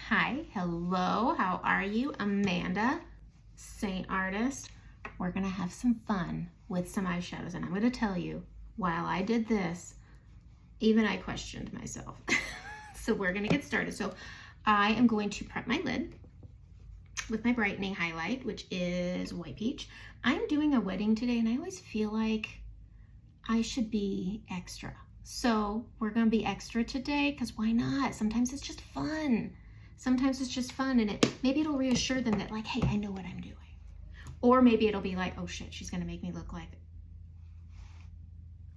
Hi, hello, how are you? Amanda, Seint artist. We're gonna have some fun with some eyeshadows, and I'm gonna tell you, while I did this, even I questioned myself. So we're gonna get started. So I am going to prep my lid with my brightening highlight, which is White Peach. I'm doing a wedding today, and I always feel like I should be extra. So we're gonna be extra today, because why not? Sometimes it's just fun. Sometimes it's just fun, and maybe it'll reassure them that, like, hey, I know what I'm doing. Or maybe it'll be like, oh shit, she's gonna make me look like,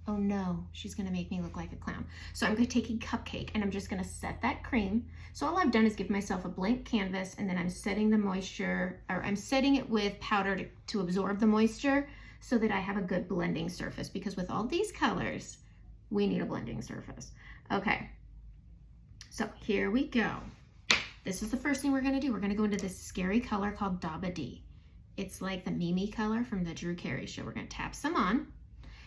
oh no, she's gonna make me look like a clown. So I'm taking Cupcake, and I'm just gonna set that cream. So all I've done is give myself a blank canvas, and then I'm setting the moisture, or I'm setting it with powder to absorb the moisture so that I have a good blending surface, because with all these colors, we need a blending surface. Okay, so here we go. This is the first thing we're gonna do. We're gonna go into this scary color called DaBaDee. It's like the Mimi color from the Drew Carey show. We're gonna tap some on,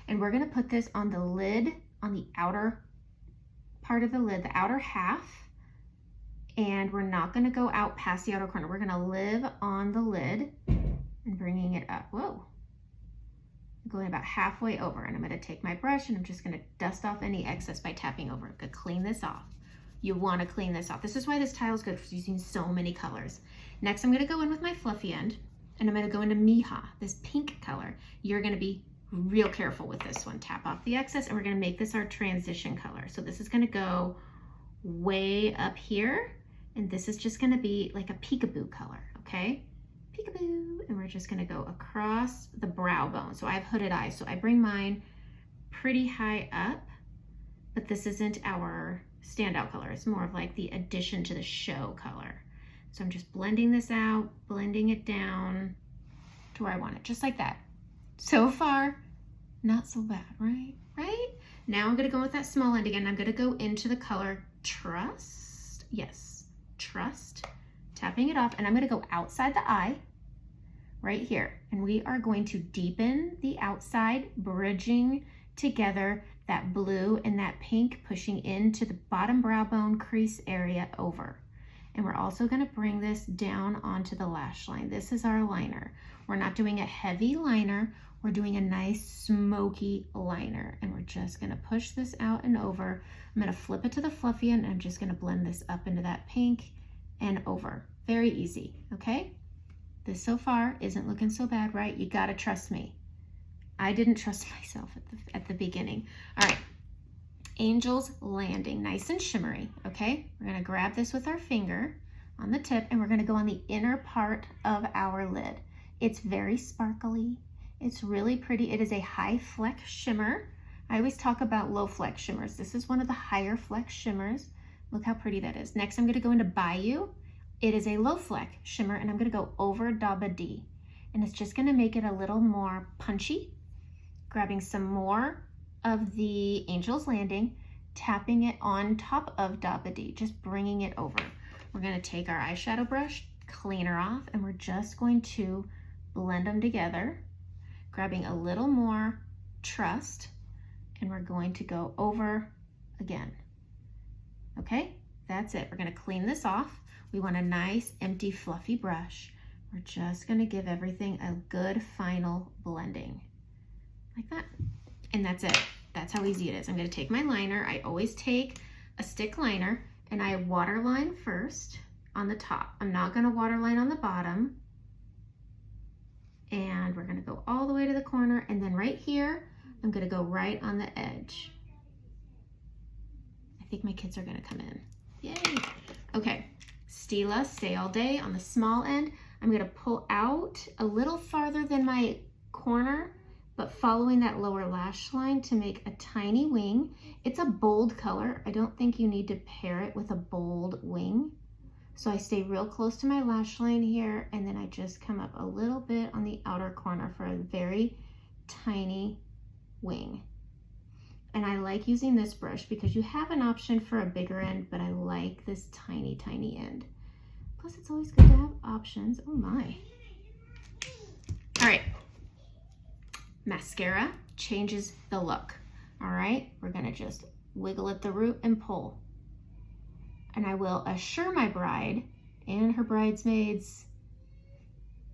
and we're gonna put this on the lid, on the outer part of the lid, the outer half, and we're not gonna go out past the outer corner. We're gonna live on the lid and bringing it up. Whoa. I'm going about halfway over, and I'm gonna take my brush and I'm just gonna dust off any excess by tapping over. I'm gonna clean this off. You wanna clean this off. This is why this tile is good, for using so many colors. Next, I'm gonna go in with my fluffy end, and I'm gonna go into MiHija, this pink color. You're gonna be real careful with this one. Tap off the excess, and we're gonna make this our transition color. So this is gonna go way up here, and this is just gonna be like a peekaboo color, okay? Peekaboo, and we're just gonna go across the brow bone. So I have hooded eyes, so I bring mine pretty high up, but this isn't our standout color. It's more of like the addition to the show color. So I'm just blending this out, blending it down to where I want it, just like that. So far, not so bad, right? Right? Now I'm gonna go with that small end again. I'm gonna go into the color Trust. Yes, Trust. Tapping it off, and I'm gonna go outside the eye, right here. And we are going to deepen the outside, bridging together that blue and that pink, pushing into the bottom brow bone crease area over. And we're also gonna bring this down onto the lash line. This is our liner. We're not doing a heavy liner, we're doing a nice smoky liner. And we're just gonna push this out and over. I'm gonna flip it to the fluffy end, and I'm just gonna blend this up into that pink and over. Very easy, okay? This so far isn't looking so bad, right? You gotta trust me. I didn't trust myself at the beginning. All right, Angel's Landing, nice and shimmery, okay? We're gonna grab this with our finger on the tip, and we're gonna go on the inner part of our lid. It's very sparkly. It's really pretty. It is a high flex shimmer. I always talk about low flex shimmers. This is one of the higher flex shimmers. Look how pretty that is. Next, I'm gonna go into Bayou. It is a low flex shimmer, and I'm gonna go over DaBaDee. And it's just gonna make it a little more punchy. Grabbing some more of the Angel's Landing, tapping it on top of DaBaDee, just bringing it over. We're gonna take our eyeshadow brush, clean her off, and we're just going to blend them together, grabbing a little more Trust, and we're going to go over again. Okay, that's it. We're gonna clean this off. We want a nice, empty, fluffy brush. We're just gonna give everything a good final blending. Like that, and that's it. That's how easy it is. I'm gonna take my liner. I always take a stick liner, and I waterline first on the top. I'm not gonna waterline on the bottom. And we're gonna go all the way to the corner, and then right here, I'm gonna go right on the edge. I think my kids are gonna come in. Yay. Okay, Stila, Stay All Day on the small end. I'm gonna pull out a little farther than my corner, but following that lower lash line to make a tiny wing. It's a bold color. I don't think you need to pair it with a bold wing. So I stay real close to my lash line here, and then I just come up a little bit on the outer corner for a very tiny wing. And I like using this brush because you have an option for a bigger end, but I like this tiny, tiny end. Plus, it's always good to have options. Oh my. All right. Mascara changes the look. All right, we're gonna just wiggle at the root and pull. And I will assure my bride and her bridesmaids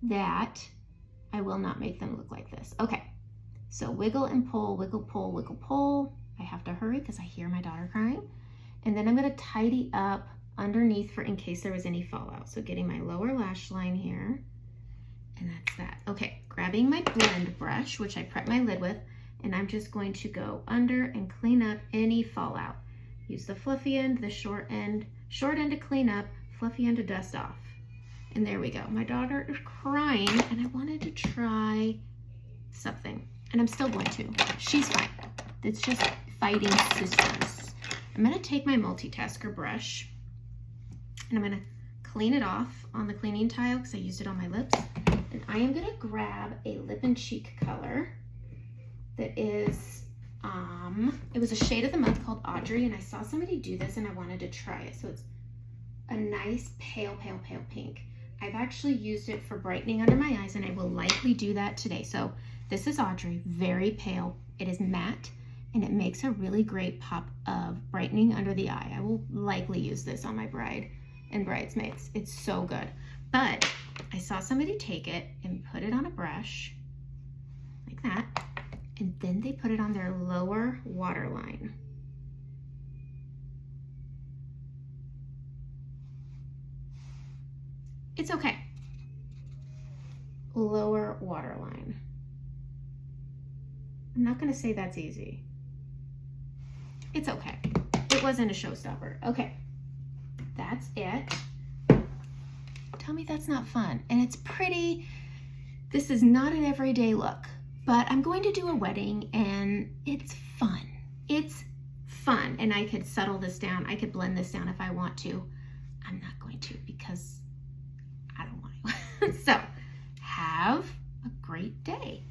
that I will not make them look like this. Okay, so wiggle and pull, wiggle, pull, wiggle, pull. I have to hurry because I hear my daughter crying. And then I'm gonna tidy up underneath for in case there was any fallout. So getting my lower lash line here, and that's that. Okay, grabbing my blend brush, which I prep my lid with, and I'm just going to go under and clean up any fallout. Use the fluffy end, the short end to clean up, fluffy end to dust off. And there we go. My daughter is crying and I wanted to try something, and I'm still going to. She's fine. It's just fighting sisters. I'm gonna take my multitasker brush and I'm gonna clean it off on the cleaning tile because I used it on my lips. And I am gonna grab a lip and cheek color that is, it was a shade of the month called Audrey, and I saw somebody do this and I wanted to try it. So it's a nice pale, pale, pale pink. I've actually used it for brightening under my eyes and I will likely do that today. So this is Audrey, very pale. It is matte and it makes a really great pop of brightening under the eye. I will likely use this on my bride and bridesmaids. It's so good. But I saw somebody take it and put it on a brush like that, and then they put it on their lower waterline. It's okay. Lower waterline. I'm not gonna say that's easy. It's okay. It wasn't a showstopper. Okay, that's it. Tell me that's not fun. And it's pretty. This is not an everyday look, but I'm going to do a wedding and it's fun. It's fun. And I could settle this down. I could blend this down if I want to. I'm not going to because I don't want to. So have a great day.